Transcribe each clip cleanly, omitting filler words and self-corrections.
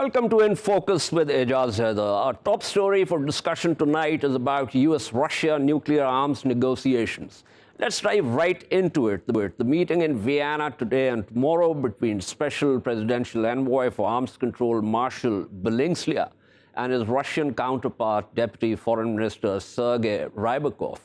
Welcome to In Focus with Ejaz Haider. Our top story for discussion tonight is about US-Russia nuclear arms negotiations. Let's dive right into it. The meeting in Vienna today and tomorrow between Special Presidential Envoy for Arms Control Marshal Belensky and his Russian counterpart, Deputy Foreign Minister Sergei Ryabkov,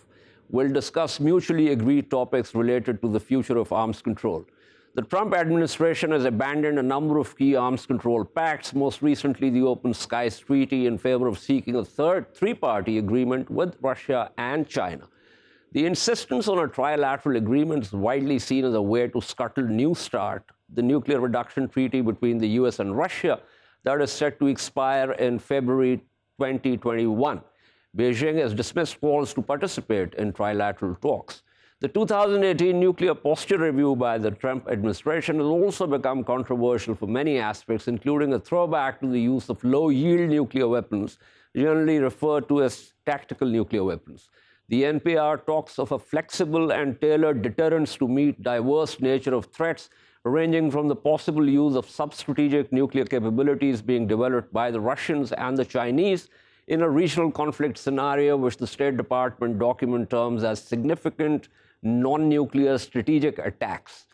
will discuss mutually agreed topics related to the future of arms control. The Trump administration has abandoned a number of key arms control pacts, most recently the Open Skies Treaty, in favor of seeking a third three-party agreement with Russia and China. The insistence on a trilateral agreement is widely seen as a way to scuttle New START, the nuclear reduction treaty between the US and Russia that is set to expire in February 2021. Beijing has dismissed calls to participate in trilateral talks. The 2018 nuclear posture review by the Trump administration has also become controversial for many aspects, including a throwback to the use of low-yield nuclear weapons, generally referred to as tactical nuclear weapons. The NPR talks of a flexible and tailored deterrence to meet diverse nature of threats, ranging from the possible use of sub-strategic nuclear capabilities being developed by the Russians and the Chinese in a regional conflict scenario, which the State Department document terms as significant non-nuclear strategic attacks.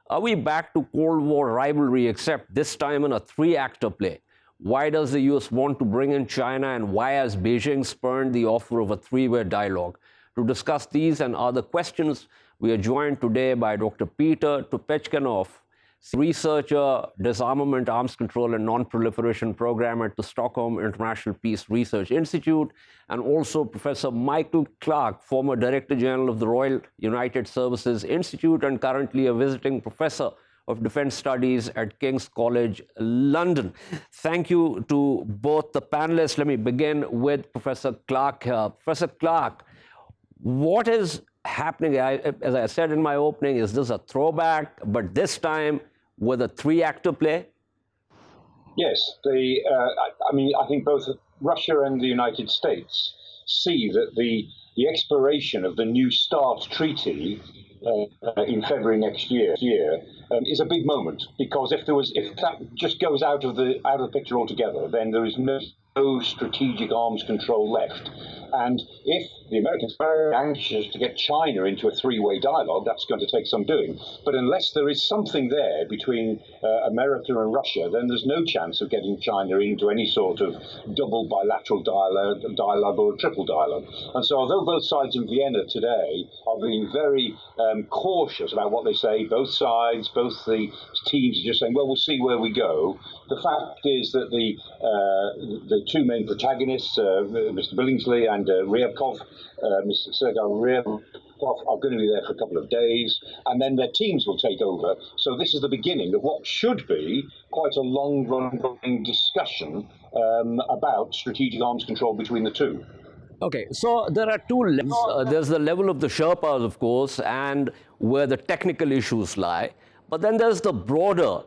Are we back to Cold War rivalry, except this time in a three-actor play? Why does the US want to bring in China, and why has Beijing spurned the offer of a three-way dialogue? To discuss these and other questions, we are joined today by Dr. Petr Topychkanov, researcher, disarmament, arms control and non-proliferation program at the Stockholm International Peace Research Institute, and also Professor Michael Clarke, former Director General of the Royal United Services Institute and currently a visiting professor of Defense Studies at King's College London. Thank you to both the panelists. Let me begin with Professor Clarke here. Professor Clarke, what is happening? As I said in my opening, is this a throwback, but this time with a three-actor play? Yes, I think both Russia and the United States see that the expiration of the New START treaty in February next year is a big moment, because if that just goes out of the picture altogether, then there is no strategic arms control left. And if the Americans are very anxious to get China into a three-way dialogue, that's going to take some doing. But unless there is something there between America and Russia, then there's no chance of getting China into any sort of double bilateral dialogue or triple dialogue. And so although both sides in Vienna today are being very cautious about what they say, both sides, both the teams are just saying, well, we'll see where we go. The fact is that the two main protagonists, Mr. Billingsley and Ryabkov, Mr. Sergei Ryabkov, are going to be there for a couple of days, and then their teams will take over. So this is the beginning of what should be quite a long-running discussion about strategic arms control between the two. Okay, so there are two levels. There's the level of the Sherpas, of course, and where the technical issues lie. But then there's the broader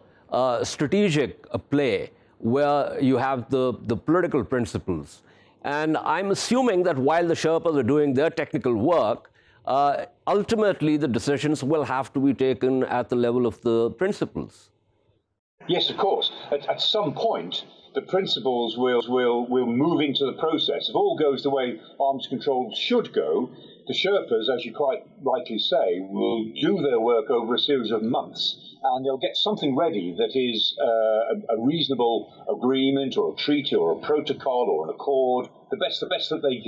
strategic play, where you have the political principles. And I'm assuming that while the Sherpas are doing their technical work, ultimately the decisions will have to be taken at the level of the principles. Yes, of course. At some point, the principles will move into the process. If all goes the way arms control should go, the Sherpas, as you quite rightly say, will do their work over a series of months, and they'll get something ready that is a reasonable agreement or a treaty or a protocol or an accord, the best that they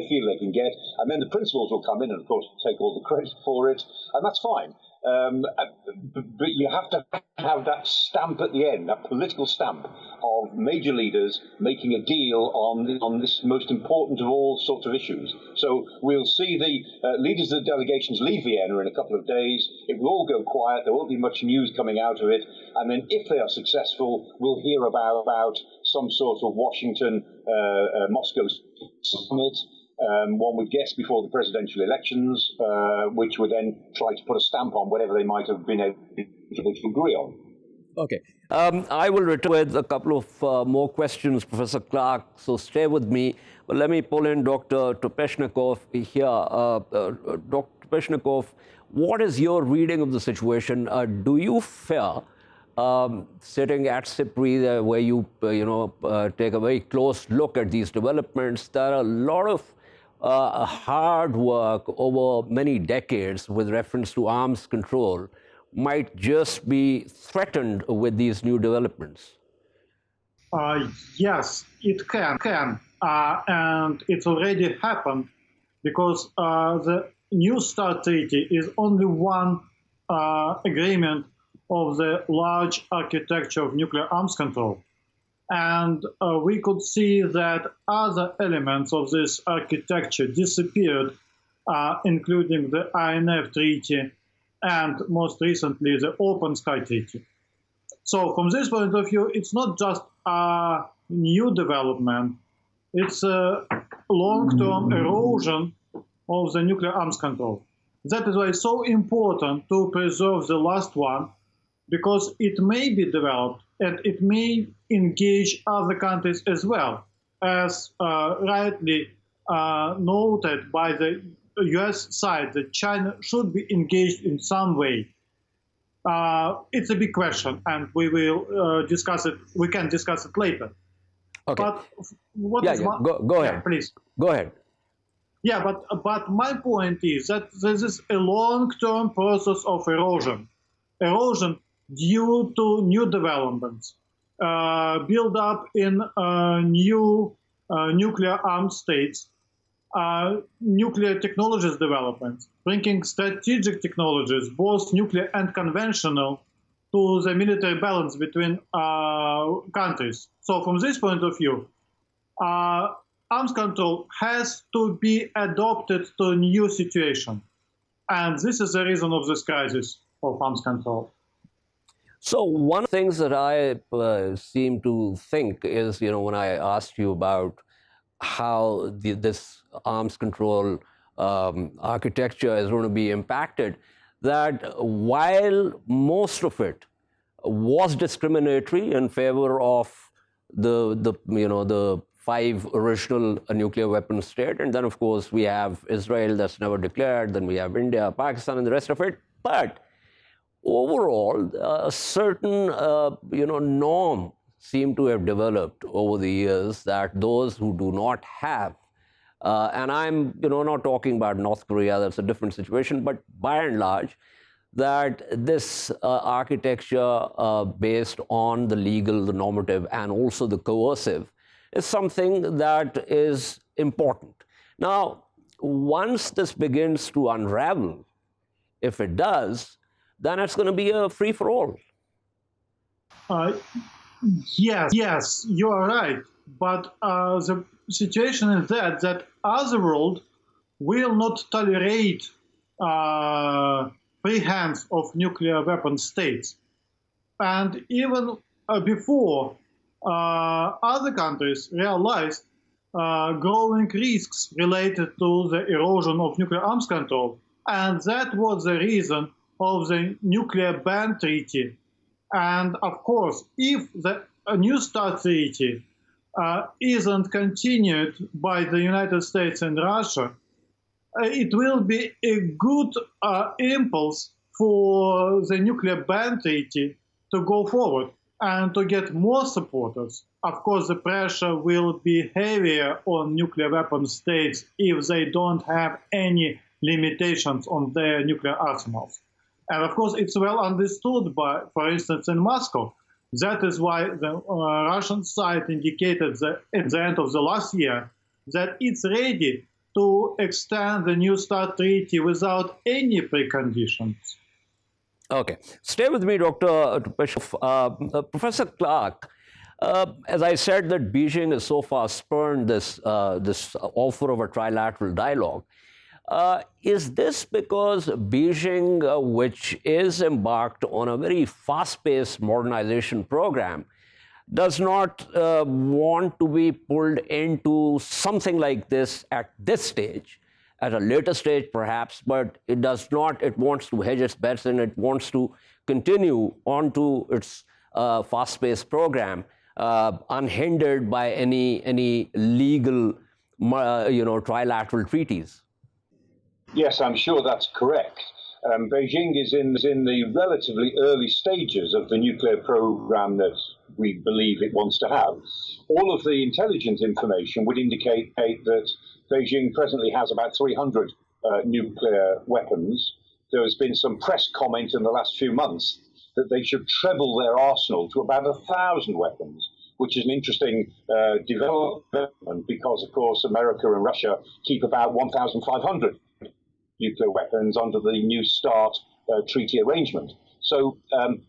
feel they can get, and then the principals will come in and, of course, take all the credit for it, and that's fine. But you have to have that stamp at the end, that political stamp of major leaders making a deal on this most important of all sorts of issues. So we'll see the leaders of the delegations leave Vienna in a couple of days. It will all go quiet. There won't be much news coming out of it. And then if they are successful, we'll hear about some sort of Washington, Moscow summit. One would guess before the presidential elections, which would then try to put a stamp on whatever they might have been able to agree on. Okay. I will return with a couple of more questions, Professor Clarke, so stay with me. But let me pull in Dr. Topychkanov here. Dr. Topychkanov, what is your reading of the situation? Do you fear sitting at SIPRI, where you take a very close look at these developments. There are a lot of hard work over many decades with reference to arms control might just be threatened with these new developments. Yes, it can. And it's already happened because the New START Treaty is only one agreement of the large architecture of nuclear arms control. And we could see that other elements of this architecture disappeared, including the INF Treaty and most recently the Open Sky Treaty. So from this point of view, it's not just a new development, it's a long-term erosion of the nuclear arms control. That is why it's so important to preserve the last one, because it may be developed and it may engage other countries as well, as rightly noted by the US side, that China should be engaged in some way. It's a big question, and we will discuss it. We can discuss it later. Okay. But what Go ahead. Please. Go ahead. Yeah, but my point is that this is a long-term process of erosion due to new developments, build up in new nuclear armed states, nuclear technologies developments, bringing strategic technologies, both nuclear and conventional, to the military balance between countries. So from this point of view, arms control has to be adopted to a new situation. And this is the reason of this crisis of arms control. So one of the things that I seem to think is, when I asked you about how this arms control architecture is going to be impacted, that while most of it was discriminatory in favor of the 5 original nuclear weapon states, and then of course we have Israel that's never declared, then we have India, Pakistan, and the rest of it, but overall, a certain norm seem to have developed over the years that those who do not have, and I'm not talking about North Korea, that's a different situation, but by and large, that this architecture based on the legal, the normative, and also the coercive is something that is important. Now, once this begins to unravel, if it does, then it's going to be a free-for-all. Yes, you are right. But the situation is that other world will not tolerate free hands of nuclear weapon states. And even before other countries realized growing risks related to the erosion of nuclear arms control. And that was the reason of the nuclear ban treaty. And of course, if the New START treaty isn't continued by the United States and Russia, it will be a good impulse for the nuclear ban treaty to go forward and to get more supporters. Of course, the pressure will be heavier on nuclear weapon states if they don't have any limitations on their nuclear arsenals. And of course, it's well understood by, for instance, in Moscow. That is why the Russian side indicated that at the end of the last year that it's ready to extend the New START treaty without any preconditions. Okay. Stay with me, Dr. Topychkanov. Professor Clarke, as I said that Beijing has so far spurned this offer of a trilateral dialogue. Is this because Beijing, which is embarked on a very fast-paced modernization program, does not want to be pulled into something like this at this stage, at a later stage perhaps, but it does not, it wants to hedge its bets and it wants to continue on to its fast-paced program unhindered by any legal trilateral treaties? Yes, I'm sure that's correct. Beijing is in the relatively early stages of the nuclear program that we believe it wants to have. All of the intelligence information would indicate that Beijing presently has about 300 nuclear weapons. There has been some press comment in the last few months that they should treble their arsenal to about 1,000 weapons, which is an interesting development because, of course, America and Russia keep about 1,500 nuclear weapons under the New START treaty arrangement. So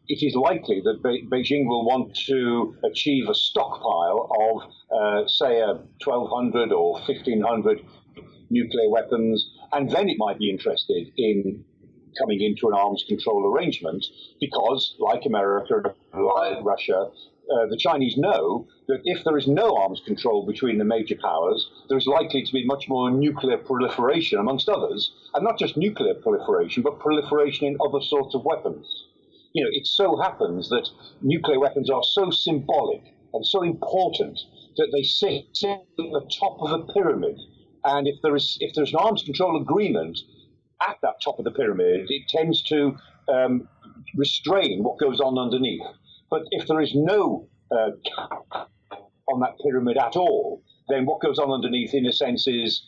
it is likely that Beijing will want to achieve a stockpile of, say, 1,200 or 1,500 nuclear weapons, and then it might be interested in coming into an arms control arrangement because, like America, like Russia, the Chinese know that if there is no arms control between the major powers, there is likely to be much more nuclear proliferation, amongst others, and not just nuclear proliferation, but proliferation in other sorts of weapons. You know, it so happens that nuclear weapons are so symbolic and so important that they sit at the top of the pyramid. And if there's an arms control agreement at that top of the pyramid, it tends to restrain what goes on underneath. But if there is no cap on that pyramid at all, then what goes on underneath, in a sense, is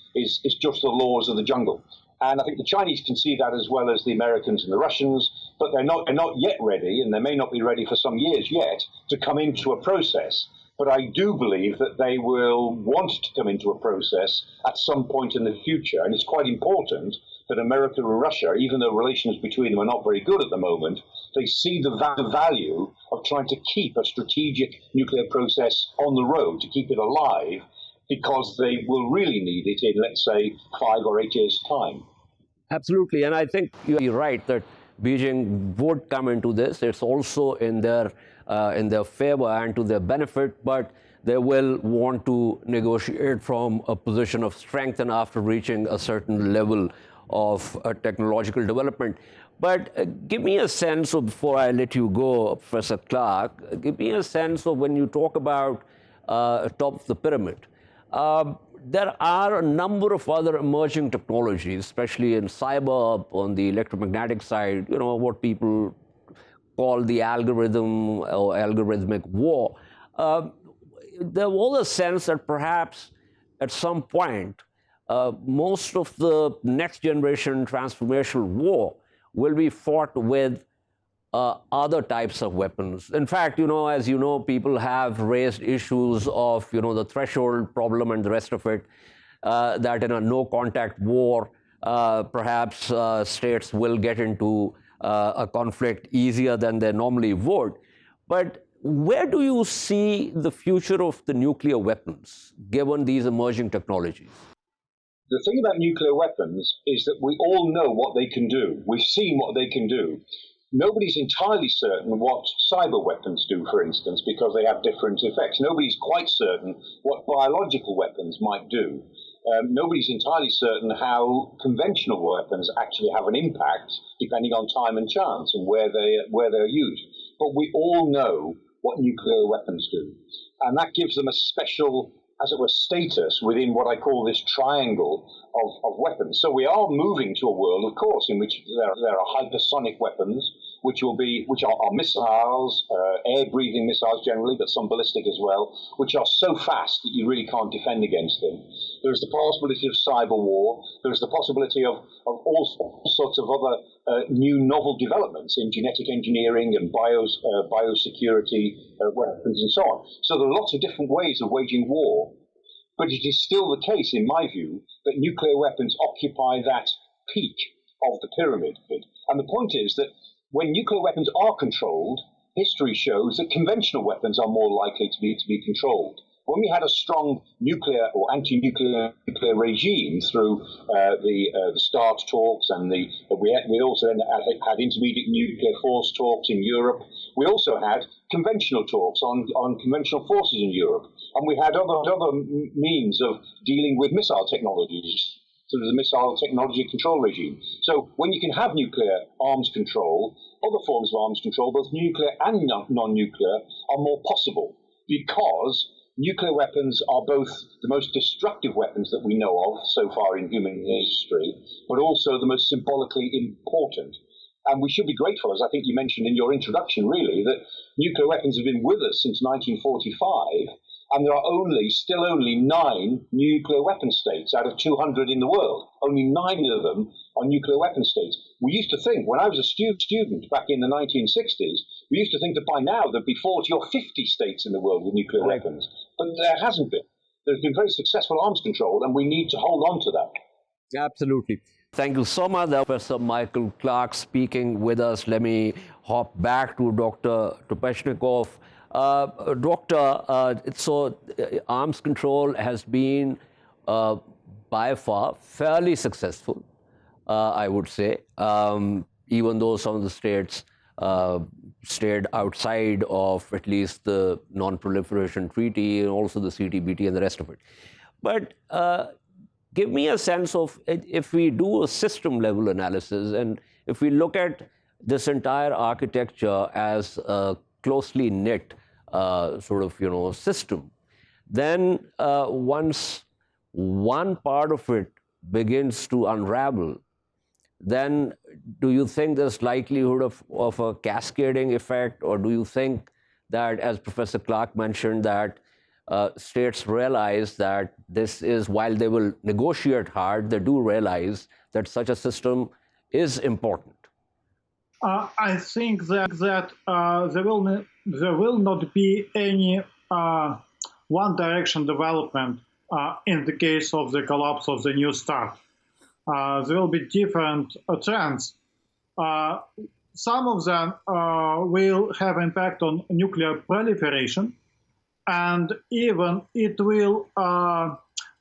just the laws of the jungle. And I think the Chinese can see that as well as the Americans and the Russians, but they're not yet ready, and they may not be ready for some years yet, to come into a process. But I do believe that they will want to come into a process at some point in the future, and it's quite important that America and Russia, even though relations between them are not very good at the moment, they see the value of trying to keep a strategic nuclear process on the road, to keep it alive, because they will really need it in, let's say, 5 or 8 years' time. Absolutely, and I think you're right that Beijing would come into this. It's also in their favor and to their benefit, but they will want to negotiate from a position of strength and after reaching a certain level of technological development. But give me a sense of, before I let you go, Professor Clarke, give me a sense of when you talk about top of the pyramid. There are a number of other emerging technologies, especially in cyber, on the electromagnetic side, you know, what people call the algorithm or algorithmic war. There was a sense that perhaps at some point, most of the next generation transformational war will be fought with other types of weapons. In fact, you know, as you know, people have raised issues of, you know, the threshold problem and the rest of it, that in a no-contact war, perhaps states will get into a conflict easier than they normally would. But where do you see the future of the nuclear weapons, given these emerging technologies? The thing about nuclear weapons is that we all know what they can do. We've seen what they can do. Nobody's entirely certain what cyber weapons do, for instance, because they have different effects. Nobody's quite certain what biological weapons might do. Nobody's entirely certain how conventional weapons actually have an impact, depending on time and chance and where they're used. But we all know what nuclear weapons do. And that gives them a special, as it were, status within what I call this triangle of weapons. So we are moving to a world, of course, in which there are hypersonic weapons, which are missiles, air-breathing missiles generally, but some ballistic as well, which are so fast that you really can't defend against them. There is the possibility of cyber war. There is the possibility of all sorts of other new novel developments in genetic engineering and biosecurity weapons and so on. So there are lots of different ways of waging war. But it is still the case, in my view, that nuclear weapons occupy that peak of the pyramid. And the point is that when nuclear weapons are controlled, history shows that conventional weapons are more likely to be controlled. When we had a strong nuclear or anti-nuclear regime through the START talks, and we also then had intermediate nuclear force talks in Europe. We also had conventional talks on conventional forces in Europe, and we had other means of dealing with missile technologies. So there's a missile technology control regime. So when you can have nuclear arms control, other forms of arms control, both nuclear and non-nuclear, are more possible because nuclear weapons are both the most destructive weapons that we know of so far in human history, but also the most symbolically important. And we should be grateful, as I think you mentioned in your introduction, really, that nuclear weapons have been with us since 1945, and there are still only 9 nuclear weapon states out of 200 in the world. Only 9 of them are nuclear weapon states. We used to think, when I was a student back in the 1960s, we used to think that by now there'd be 40 or 50 states in the world with nuclear weapons. But there hasn't been. There's been very successful arms control, and we need to hold on to that. Absolutely. Thank you so much, Professor Michael Clarke, speaking with us. Let me hop back to Dr. Topychkanov. Doctor, so arms control has been by far fairly successful, I would say, even though some of the states stayed outside of at least the Non-Proliferation Treaty and also the CTBT and the rest of it. But give me a sense of, if we do a system-level analysis and if we look at this entire architecture as a closely knit sort of, system, then once one part of it begins to unravel, then do you think there's likelihood of a cascading effect, or do you think that, as Professor Clarke mentioned, that states realize that this is, while they will negotiate hard, they do realize that such a system is important? I think that there will not be any one-direction development in the case of the collapse of the New START. There will be different trends. Some of them will have impact on nuclear proliferation, and even it will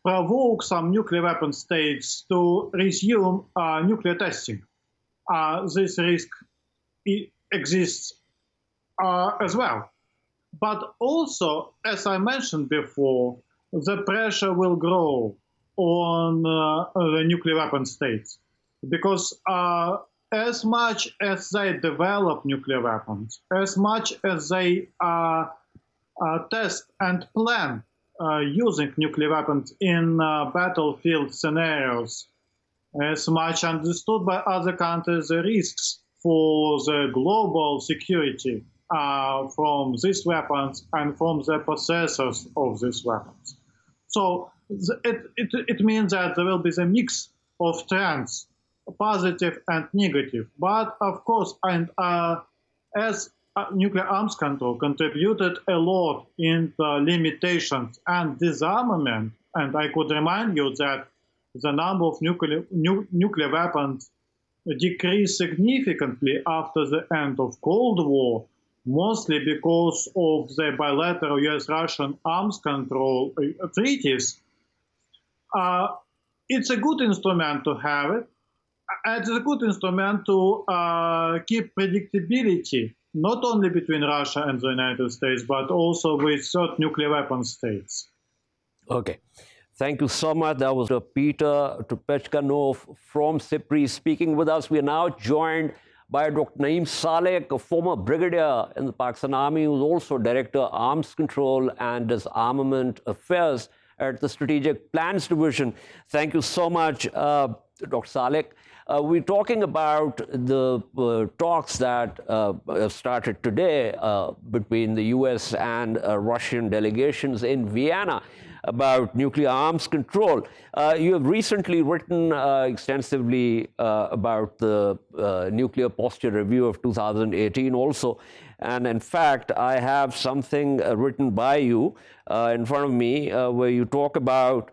provoke some nuclear weapon states to resume nuclear testing. This risk exists as well. But also, as I mentioned before, the pressure will grow on the nuclear weapon states, because as much as they develop nuclear weapons, as much as they test and plan using nuclear weapons in battlefield scenarios, as much understood by other countries the risks for the global security from these weapons and from the possessors of these weapons. So it means that there will be a mix of trends, positive and negative. But of course, and as nuclear arms control contributed a lot in the limitations and disarmament, and I could remind you that the number of nuclear weapons decreased significantly after the end of Cold War, mostly because of the bilateral US-Russian arms control treaties. It's a good instrument to have it. It's a good instrument to keep predictability, not only between Russia and the United States, but also with certain nuclear weapon states. Okay. Thank you so much. That was Petr Topychkanov from CIPRI speaking with us. We are now joined by Dr. Naeem Salik, a former brigadier in the Pakistan Army, who's also Director, Arms Control and Disarmament Affairs at the Strategic Plans Division. Thank you so much, Dr. Salik. We're talking about the talks that started today between the US and Russian delegations in Vienna about nuclear arms control. You have recently written extensively about the Nuclear Posture Review of 2018 also. And in fact, I have something written by you in front of me where you talk about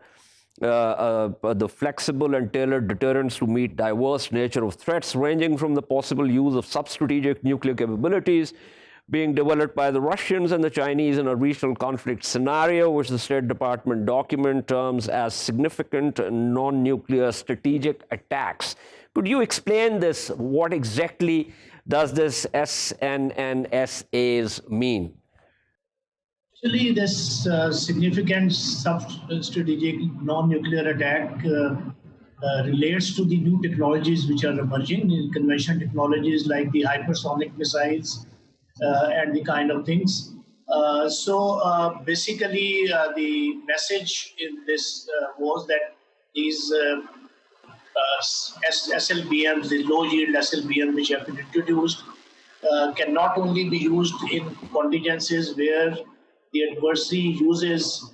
the flexible and tailored deterrents to meet diverse nature of threats, ranging from the possible use of sub-strategic nuclear capabilities being developed by the Russians and the Chinese in a regional conflict scenario, which the State Department document terms as significant non-nuclear strategic attacks. Could you explain this? What exactly does this SNNSAs mean? Actually, this significant sub-strategic non-nuclear attack relates to the new technologies which are emerging, in conventional technologies like the hypersonic missiles and the kind of things. Basically, the message in this was that these SLBMs, the low yield SLBM which have been introduced, can not only be used in contingencies where the adversary uses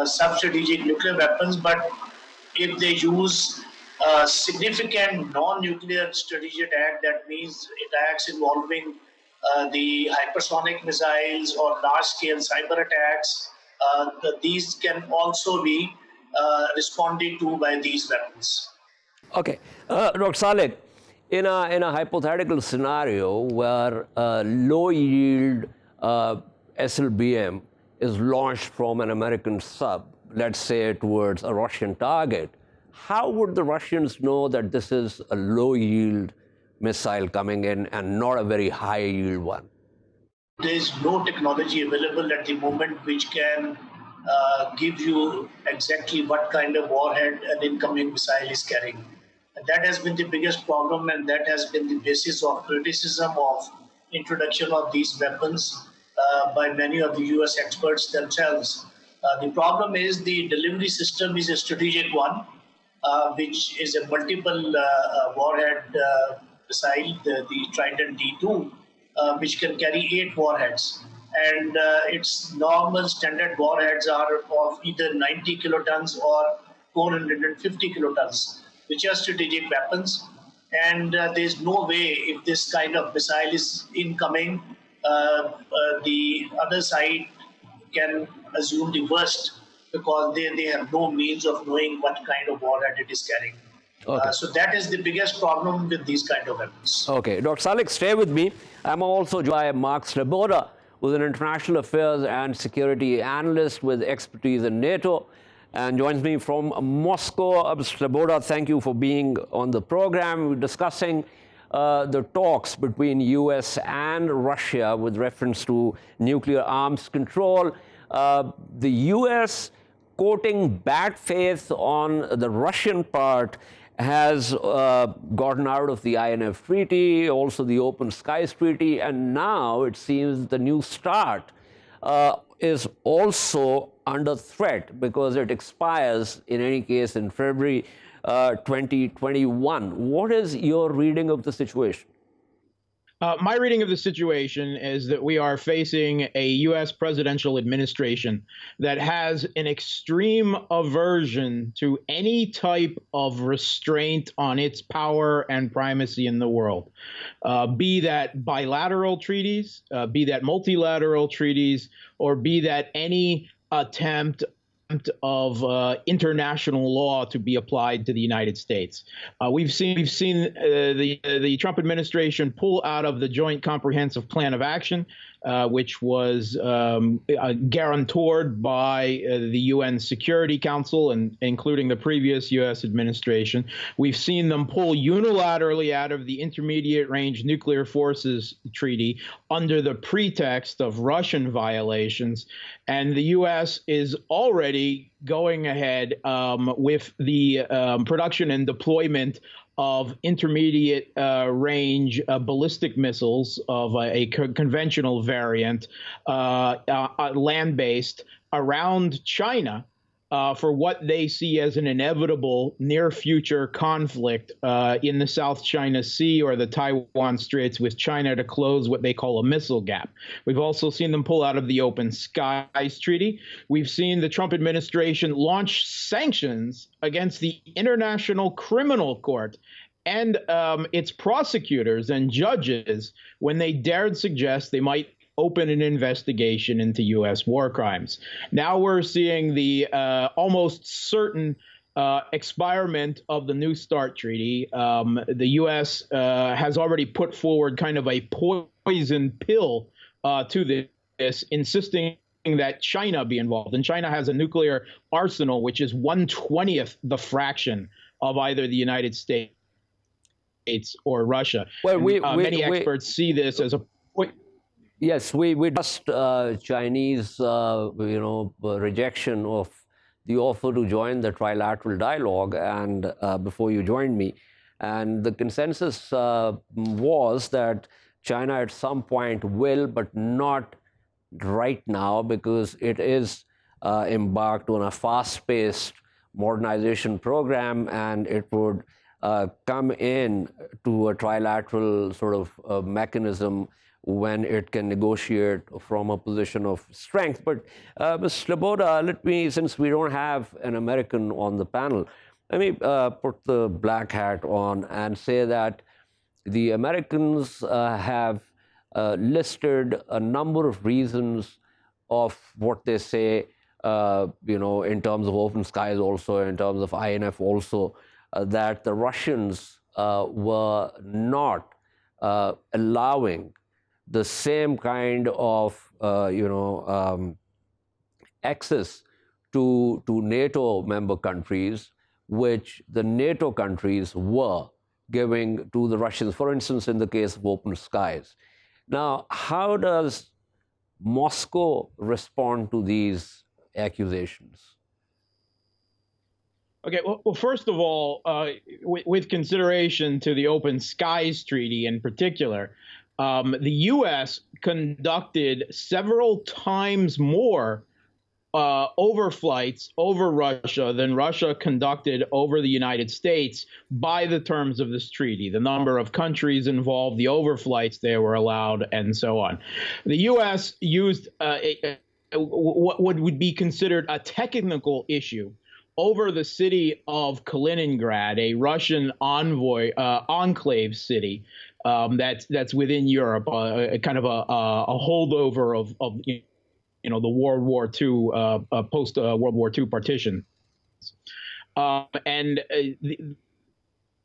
sub-strategic nuclear weapons, but if they use significant non-nuclear strategic attack, that means attacks involving the hypersonic missiles or large-scale cyber attacks, these can also be responded to by these weapons. Okay, Dr. Salik, in a hypothetical scenario where a low-yield SLBM is launched from an American sub, let's say towards a Russian target, how would the Russians know that this is a low-yield missile coming in and not a very high-yield one? There is no technology available at the moment which can give you exactly what kind of warhead an incoming missile is carrying. And that has been the biggest problem, and that has been the basis of criticism of introduction of these weapons by many of the US experts themselves. The problem is the delivery system is a strategic one, which is a multiple warhead missile, the Trident D2, which can carry 8 warheads. And its normal standard warheads are of either 90 kilotons or 450 kilotons, which are strategic weapons. And there's no way, if this kind of missile is incoming, the other side can assume the worst, because they have no means of knowing what kind of warhead it is carrying. Okay. So that is the biggest problem with these kind of weapons. Okay, Dr. Salik, stay with me. I'm also joined by Mark Sleboda, who's an international affairs and security analyst with expertise in NATO, and joins me from Moscow. Sleboda, thank you for being on the program. We're discussing the talks between US and Russia with reference to nuclear arms control. The US, quoting bad faith on the Russian part, has gotten out of the INF Treaty, also the Open Skies Treaty, and now it seems the New START is also under threat because it expires, in any case, in February 2021. What is your reading of the situation? My reading of the situation is that we are facing a U.S. presidential administration that has an extreme aversion to any type of restraint on its power and primacy in the world, be that bilateral treaties, be that multilateral treaties, or be that any attempt of international law to be applied to the United States. We've seen the Trump administration pull out of the Joint Comprehensive Plan of Action, which was guarantored by the UN Security Council, and including the previous U.S. administration. We've seen them pull unilaterally out of the Intermediate Range Nuclear Forces Treaty under the pretext of Russian violations. And the U.S. is already going ahead with the production and deployment of intermediate range ballistic missiles of a conventional variant, land-based, around China for what they see as an inevitable near-future conflict in the South China Sea or the Taiwan Straits, with China to close what they call a missile gap. We've also seen them pull out of the Open Skies Treaty. We've seen the Trump administration launch sanctions against the International Criminal Court and its prosecutors and judges when they dared suggest they might open an investigation into U.S. war crimes. Now we're seeing the almost certain expirement of the New START Treaty. The U.S. has already put forward kind of a poison pill to this, insisting that China be involved. And China has a nuclear arsenal which is 1/20th the fraction of either the United States or Russia. Well, many experts see this as a point. Yes, we discussed Chinese, rejection of the offer to join the trilateral dialogue, and before you joined me, and the consensus was that China at some point will, but not right now because it is embarked on a fast-paced modernization program, and it would come in to a trilateral sort of mechanism when it can negotiate from a position of strength. But Ms. Sleboda, let me, since we don't have an American on the panel, let me put the black hat on and say that the Americans have listed a number of reasons of what they say, in terms of open skies also, in terms of INF also, that the Russians were not allowing the same kind of, access to NATO member countries, which the NATO countries were giving to the Russians, for instance, in the case of open skies. Now, how does Moscow respond to these accusations? Okay, well, first of all, with consideration to the Open Skies Treaty in particular, the U.S. conducted several times more overflights over Russia than Russia conducted over the United States by the terms of this treaty, the number of countries involved, the overflights they were allowed, and so on. The U.S. used what would be considered a technical issue over the city of Kaliningrad, a Russian enclave city that's within Europe, kind of a holdover of the World War II, post World War II partition. And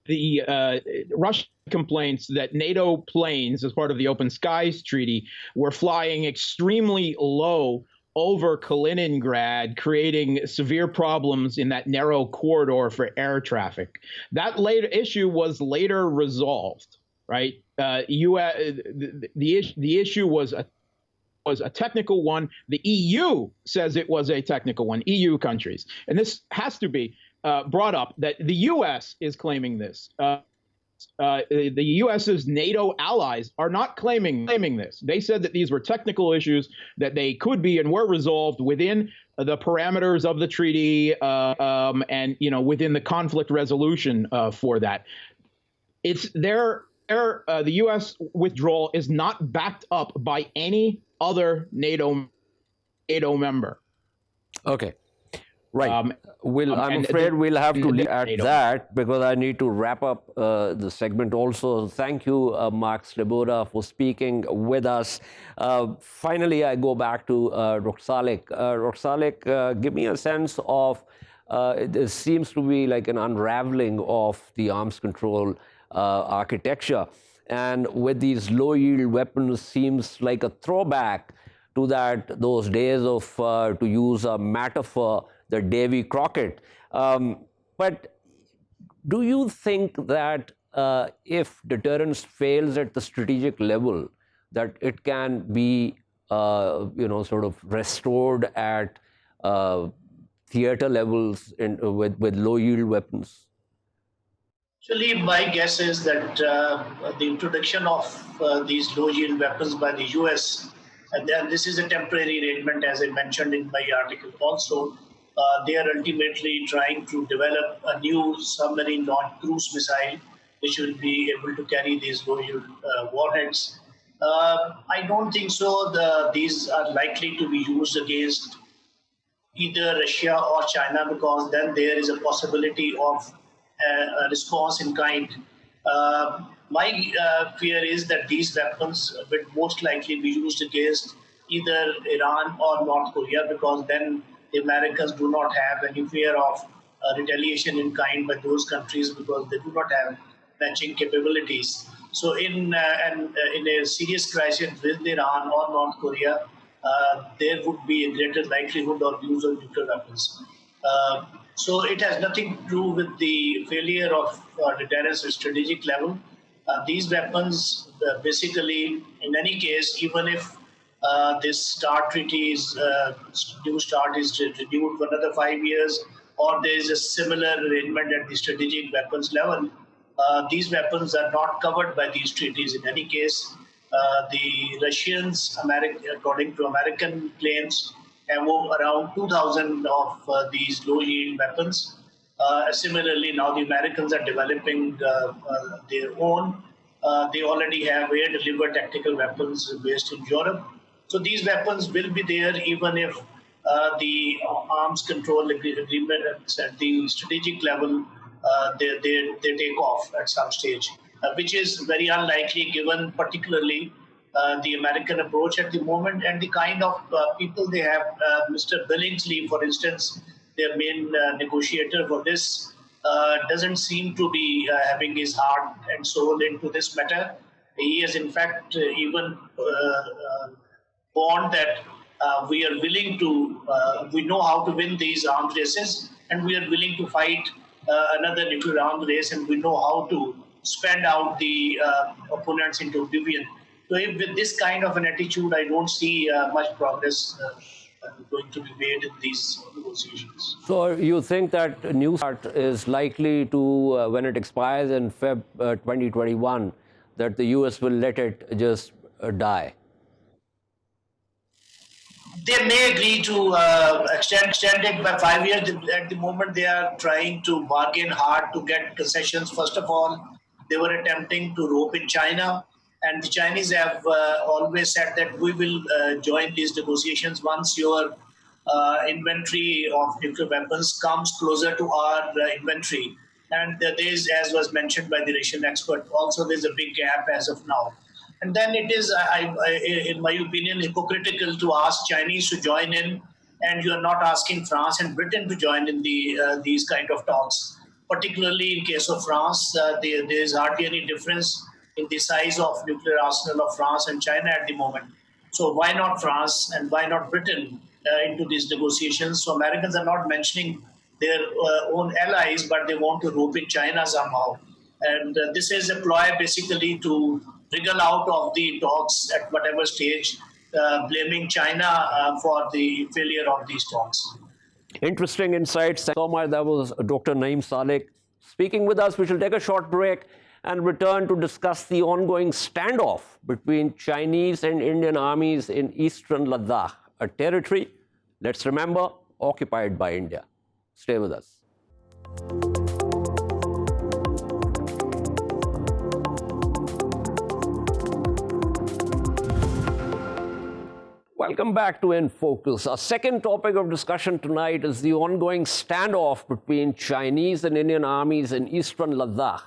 the Russian complaints that NATO planes, as part of the Open Skies Treaty, were flying extremely low over Kaliningrad, creating severe problems in that narrow corridor for air traffic. That issue was later resolved, right? The issue was a technical one. The EU says it was a technical one, EU countries. And this has to be brought up that the U.S. is claiming this. The U.S.'s NATO allies are not claiming this. They said that these were technical issues, that they could be and were resolved within the parameters of the treaty, and within the conflict resolution for that. It's the U.S. withdrawal is not backed up by any other NATO member. Okay. Right. I'm afraid we'll have to leave at that because I need to wrap up the segment also. Thank you, Mark Sleboda, for speaking with us. Finally, I go back to Dr. Salik. Dr. Salik, give me a sense of, there seems to be like an unraveling of the arms control architecture. And with these low-yield weapons seems like a throwback to those days of, to use a metaphor, the Davy Crockett. But do you think that if deterrence fails at the strategic level, that it can be, sort of restored at theater levels with low-yield weapons? Actually, my guess is that the introduction of these low-yield weapons by the U.S., and then this is a temporary arrangement, as I mentioned in my article also. They are ultimately trying to develop a new submarine-launched cruise missile, which will be able to carry these low-yield warheads. I don't think so. These are likely to be used against either Russia or China, because then there is a possibility of a response in kind. My fear is that these weapons will most likely be used against either Iran or North Korea, because then the Americans do not have any fear of retaliation in kind by those countries, because they do not have matching capabilities. So in a serious crisis with Iran or North Korea, there would be a greater likelihood of use of nuclear weapons. So it has nothing to do with the failure of deterrence at strategic level. These weapons basically, in any case, even if this START treaty is new START is renewed for another 5 years, or there is a similar arrangement at the strategic weapons level, these weapons are not covered by these treaties. In any case, The Russians, according to American claims, have around 2,000 of these low-yield weapons. Similarly, now the Americans are developing their own. They already have air-delivered tactical weapons based in Europe. So these weapons will be there even if the arms control agreements at the strategic level they take off at some stage, which is very unlikely given particularly the American approach at the moment and the kind of people they have. Mr. Billingsley, for instance, their main negotiator for this, doesn't seem to be having his heart and soul into this matter. He has, in fact, even warned that we are willing to, we know how to win these arms races, and we are willing to fight another nuclear arms race, and we know how to spend out the opponents into oblivion. So if with this kind of an attitude, I don't see much progress going to be made in these negotiations. So you think that New START is likely to, when it expires in Feb 2021, that the US will let it just die? They may agree to extend it by 5 years. At the moment, they are trying to bargain hard to get concessions. First of all, they were attempting to rope in China. And the Chinese have always said that we will join these negotiations once your inventory of nuclear weapons comes closer to our inventory. And there is, as was mentioned by the Russian expert, also there's a big gap as of now. And then it is, in my opinion, hypocritical to ask Chinese to join in, and you are not asking France and Britain to join in these kind of talks. Particularly in case of France, there is hardly any difference in the size of nuclear arsenal of France and China at the moment. So why not France and why not Britain into these negotiations? So Americans are not mentioning their own allies, but they want to rope in China somehow. And this is a ploy basically to wriggle out of the talks at whatever stage, blaming China for the failure of these talks. Interesting insights. So much. That was Dr. Naeem Salik speaking with us. We shall take a short break and return to discuss the ongoing standoff between Chinese and Indian armies in eastern Ladakh, a territory, let's remember, occupied by India. Stay with us. Welcome back to In Focus. Our second topic of discussion tonight is the ongoing standoff between Chinese and Indian armies in eastern Ladakh,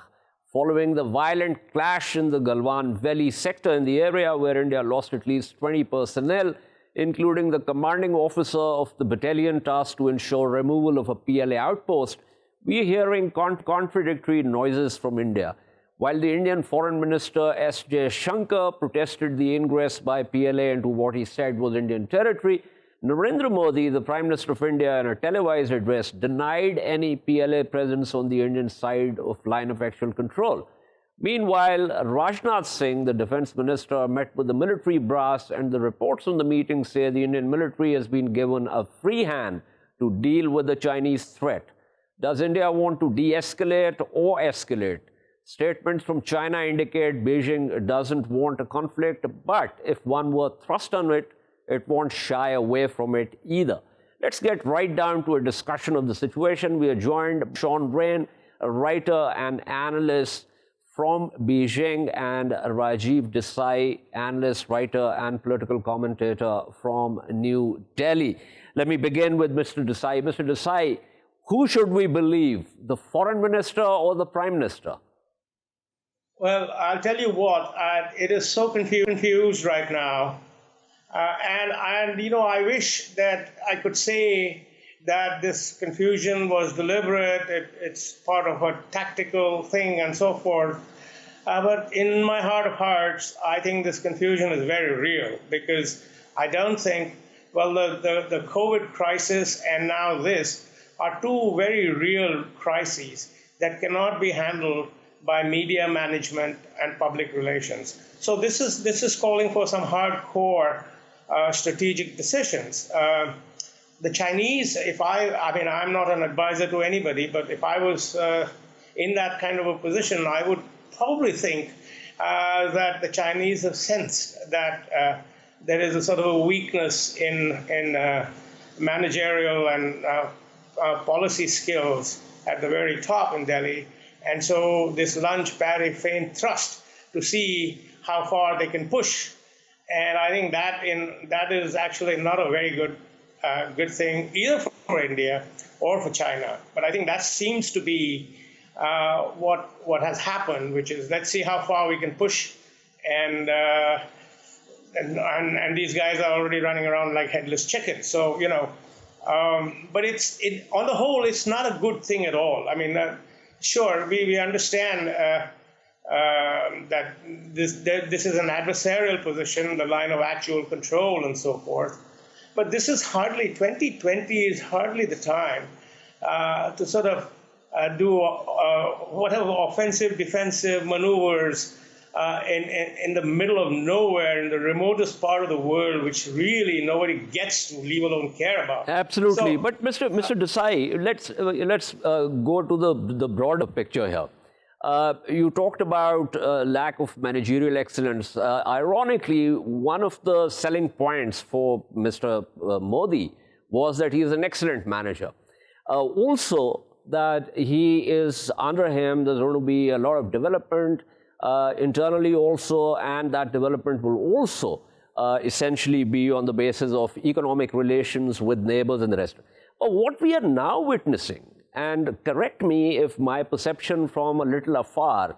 following the violent clash in the Galwan Valley sector in the area where India lost at least 20 personnel, including the commanding officer of the battalion tasked to ensure removal of a PLA outpost. We are hearing contradictory noises from India. While the Indian Foreign Minister S. Jaishankar protested the ingress by PLA into what he said was Indian territory, Narendra Modi, the Prime Minister of India, in a televised address, denied any PLA presence on the Indian side of line of actual control. Meanwhile, Rajnath Singh, the Defense Minister, met with the military brass, and the reports on the meeting say the Indian military has been given a free hand to deal with the Chinese threat. Does India want to de-escalate or escalate? Statements from China indicate Beijing doesn't want a conflict, but if one were thrust on it, it won't shy away from it either. Let's get right down to a discussion of the situation. We are joined by Shaun, a writer and analyst from Beijing, and Rajiv Desai, analyst, writer, and political commentator from New Delhi. Let me begin with Mr. Desai. Mr. Desai, who should we believe, the foreign minister or the prime minister? Well, I'll tell you what, it is so confused right now. And you know, I wish that I could say that this confusion was deliberate, it's part of a tactical thing and so forth. But in my heart of hearts, I think this confusion is very real, because I don't think, well, the COVID crisis and now this are two very real crises that cannot be handled by media management and public relations. So this is calling for some hardcore strategic decisions. The Chinese, I mean, I'm not an advisor to anybody, but if I was in that kind of a position, I would probably think that the Chinese have sensed that there is a sort of a weakness in managerial and policy skills at the very top in Delhi. And so this lunge, parry, feint, thrust to see how far they can push. And I think that is actually not a very good thing either for India or for China. But I think that seems to be what has happened, which is let's see how far we can push, and these guys are already running around like headless chickens. So but on the whole, it's not a good thing at all. I mean, sure, we understand that this is an adversarial position, the line of actual control and so forth. But this is 2020 is hardly the time to sort of do whatever offensive, defensive maneuvers in the middle of nowhere, in the remotest part of the world, which really nobody gets to, leave alone care about. Absolutely. So, but Mr. Desai, let's go to the broader picture here. You talked about lack of managerial excellence. Ironically, one of the selling points for Mr. Modi was that he is an excellent manager. Also, that he is under him, there's going to be a lot of development internally also, and that development will also essentially be on the basis of economic relations with neighbors and the rest. But what we are now witnessing, and correct me if my perception from a little afar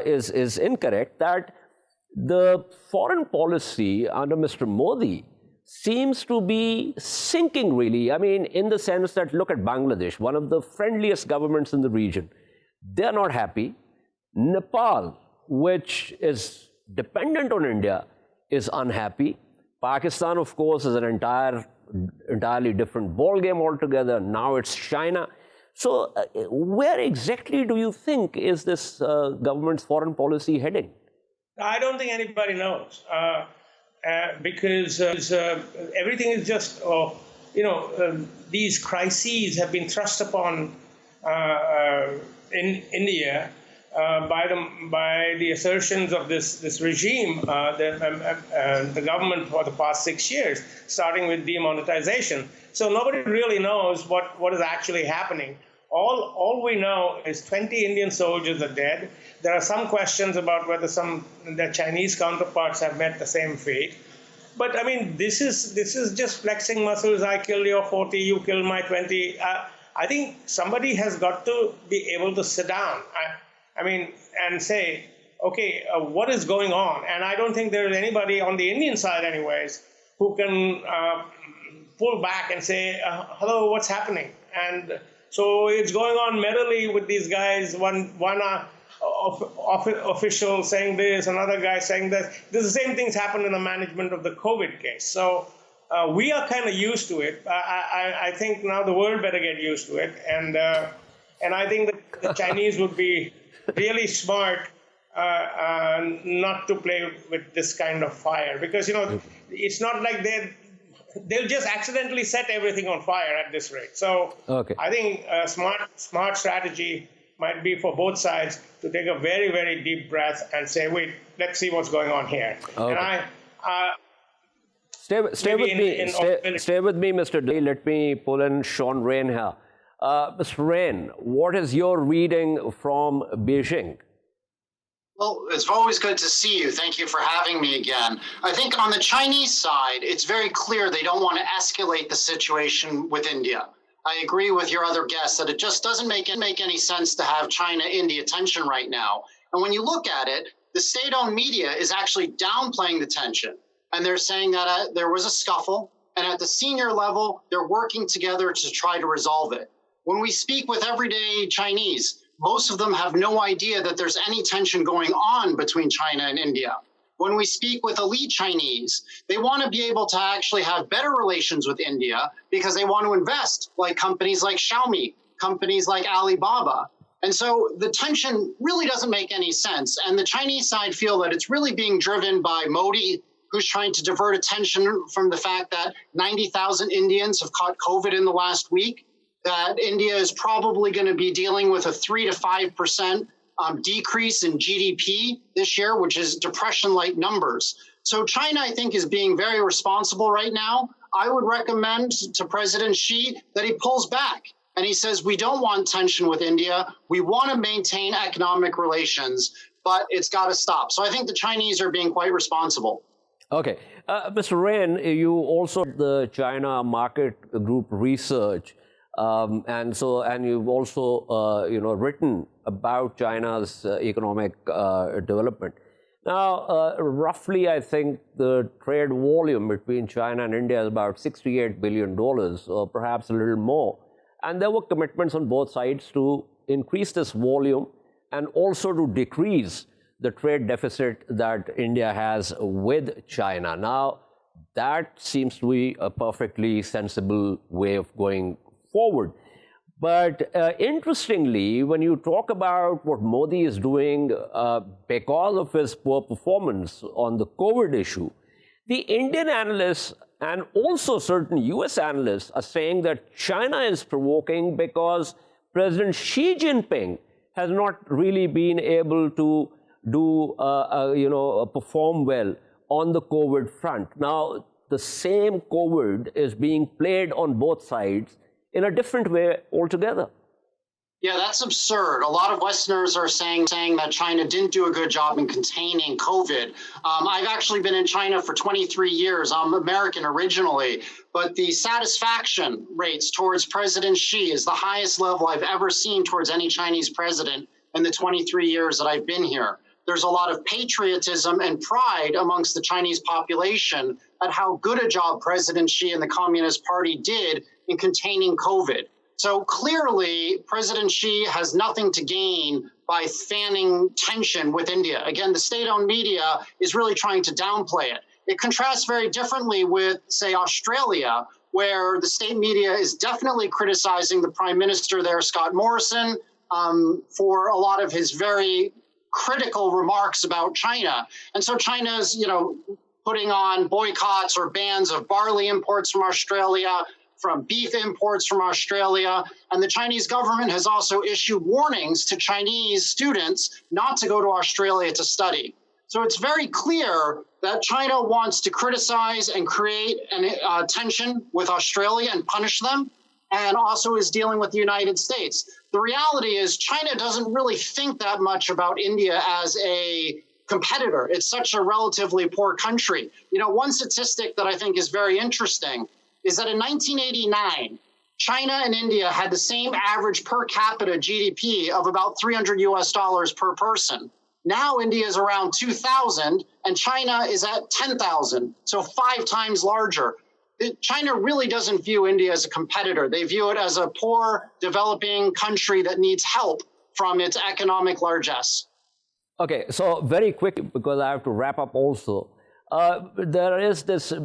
is incorrect, that the foreign policy under Mr. Modi seems to be sinking, really. I mean, in the sense that, look at Bangladesh, one of the friendliest governments in the region. They're not happy. Nepal, which is dependent on India, is unhappy. Pakistan, of course, is an entirely different ballgame altogether. Now it's China. So where exactly do you think is this government's foreign policy heading? I don't think anybody knows. Because everything is just, these crises have been thrust upon in India by the assertions of this regime, the government for the past 6 years, starting with demonetization. So nobody really knows what is actually happening. All we know is 20 Indian soldiers are dead. There are some questions about whether their Chinese counterparts have met the same fate. But I mean, this is just flexing muscles. I killed your 40, you killed my 20. I think somebody has got to be able to sit down. I mean, and say, okay, what is going on? And I don't think there is anybody on the Indian side, anyways, who can pull back and say, hello, what's happening? And so it's going on merrily with these guys, one official saying this, another guy saying that. The same things happen in the management of the COVID case. So we are kind of used to it. I think now the world better get used to it. And I think that the Chinese would be really smart not to play with this kind of fire. Because, it's not like they'll just accidentally set everything on fire at this rate. So okay. I think a smart strategy might be for both sides to take a very, very deep breath and say, wait, let's see what's going on here. Okay. And Stay with me, Mr. Desai. Let me pull in Shaun Rein here. Mr. Rein, what is your reading from Beijing? Well, it's always good to see you. Thank you for having me again. I think on the Chinese side, it's very clear they don't want to escalate the situation with India. I agree with your other guests that it just doesn't make any sense to have China-India tension right now. And when you look at it, the state-owned media is actually downplaying the tension. And they're saying that there was a scuffle, and at the senior level, they're working together to try to resolve it. When we speak with everyday Chinese, most of them have no idea that there's any tension going on between China and India. When we speak with elite Chinese, they want to be able to actually have better relations with India because they want to invest, like companies like Xiaomi, companies like Alibaba. And so the tension really doesn't make any sense. And the Chinese side feel that it's really being driven by Modi, who's trying to divert attention from the fact that 90,000 Indians have caught COVID in the last week, that India is probably going to be dealing with a 3 to 5% decrease in GDP this year, which is depression-like numbers. So China, I think, is being very responsible right now. I would recommend to President Xi that he pulls back and he says, we don't want tension with India. We want to maintain economic relations, but it's got to stop. So I think the Chinese are being quite responsible. Okay. Mr. Rein, you also did the China Market Group research, and you've also written about China's economic development. Now, roughly, I think the trade volume between China and India is about $68 billion, or perhaps a little more. And there were commitments on both sides to increase this volume and also to decrease the trade deficit that India has with China. Now, that seems to be a perfectly sensible way of going forward. But interestingly, when you talk about what Modi is doing because of his poor performance on the COVID issue, the Indian analysts and also certain US analysts are saying that China is provoking because President Xi Jinping has not really been able to perform well on the COVID front. Now, the same COVID is being played on both sides in a different way altogether. Yeah, that's absurd. A lot of Westerners are saying that China didn't do a good job in containing COVID. I've actually been in China for 23 years. I'm American originally, but the satisfaction rates towards President Xi is the highest level I've ever seen towards any Chinese president in the 23 years that I've been here. There's a lot of patriotism and pride amongst the Chinese population at how good a job President Xi and the Communist Party did in containing COVID. So clearly, President Xi has nothing to gain by fanning tension with India. Again, the state-owned media is really trying to downplay it. It contrasts very differently with, say, Australia, where the state media is definitely criticizing the Prime Minister there, Scott Morrison, for a lot of his very critical remarks about China. And so China's, putting on boycotts or bans of barley imports from Australia, from beef imports from Australia. And the Chinese government has also issued warnings to Chinese students not to go to Australia to study. So it's very clear that China wants to criticize and create tension with Australia and punish them, and also is dealing with the United States. The reality is China doesn't really think that much about India as a competitor. It's such a relatively poor country. One statistic that I think is very interesting is that in 1989, China and India had the same average per capita GDP of about $300 per person. Now India is around 2,000 and China is at 10,000, so 5 times larger. China really doesn't view India as a competitor. They view it as a poor, developing country that needs help from its economic largesse. Okay, so very quickly, because I have to wrap up also, there is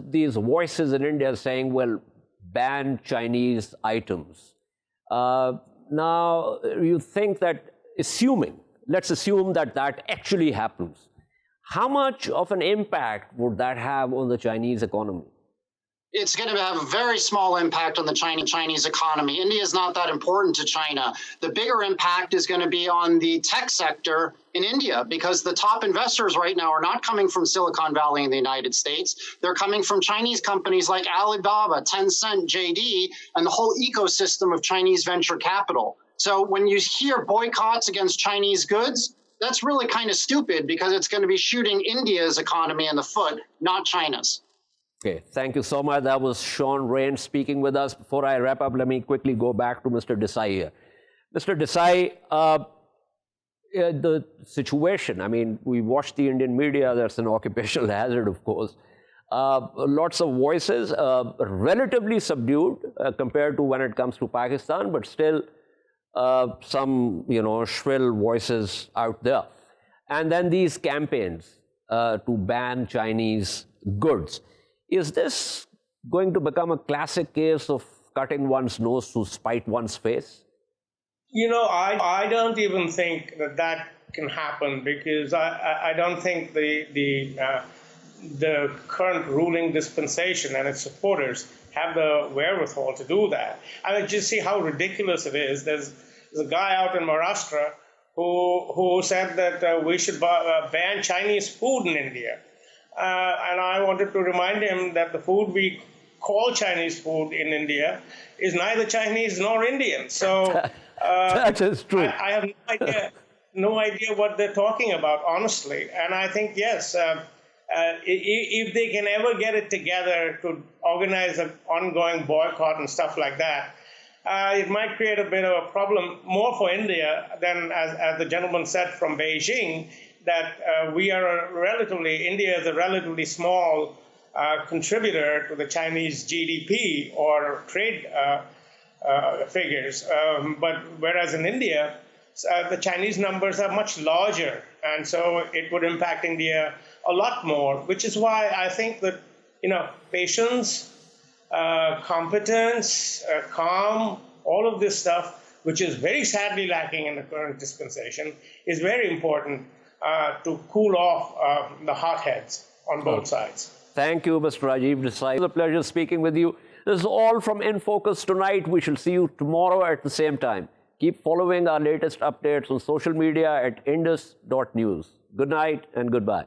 these voices in India saying, well, ban Chinese items. Now, you think that let's assume that actually happens. How much of an impact would that have on the Chinese economy? It's going to have a very small impact on the Chinese economy. India is not that important to China. The bigger impact is going to be on the tech sector in India, because the top investors right now are not coming from Silicon Valley in the United States. They're coming from Chinese companies like Alibaba, Tencent, JD, and the whole ecosystem of Chinese venture capital. So when you hear boycotts against Chinese goods, that's really kind of stupid, because it's going to be shooting India's economy in the foot, not China's. Okay, thank you so much. That was Shaun Rein speaking with us. Before I wrap up, let me quickly go back to Mr. Desai here. Mr. Desai, the situation, we watch the Indian media, that's an occupational hazard, of course. Lots of voices, relatively subdued compared to when it comes to Pakistan, but still some, shrill voices out there. And then these campaigns to ban Chinese goods. Is this going to become a classic case of cutting one's nose to spite one's face? I don't even think that can happen, because I don't think the current ruling dispensation and its supporters have the wherewithal to do that. I mean, just see how ridiculous it is. There's a guy out in Maharashtra who said that we should ban Chinese food in India. And I wanted to remind him that the food we call Chinese food in India is neither Chinese nor Indian. So that is true. I have no idea what they're talking about, honestly. And I think, yes, if they can ever get it together to organize an ongoing boycott and stuff like that, it might create a bit of a problem more for India than, as the gentleman said from Beijing, that India is a relatively small contributor to the Chinese GDP or trade figures. But whereas in India, the Chinese numbers are much larger, and so it would impact India a lot more, which is why I think that, patience, competence, calm, all of this stuff, which is very sadly lacking in the current dispensation, is very important to cool off the hotheads on both sides. Thank you, Mr. Rajiv Desai. It was a pleasure speaking with you. This is all from In Focus tonight. We shall see you tomorrow at the same time. Keep following our latest updates on social media at indus.news. Good night and goodbye.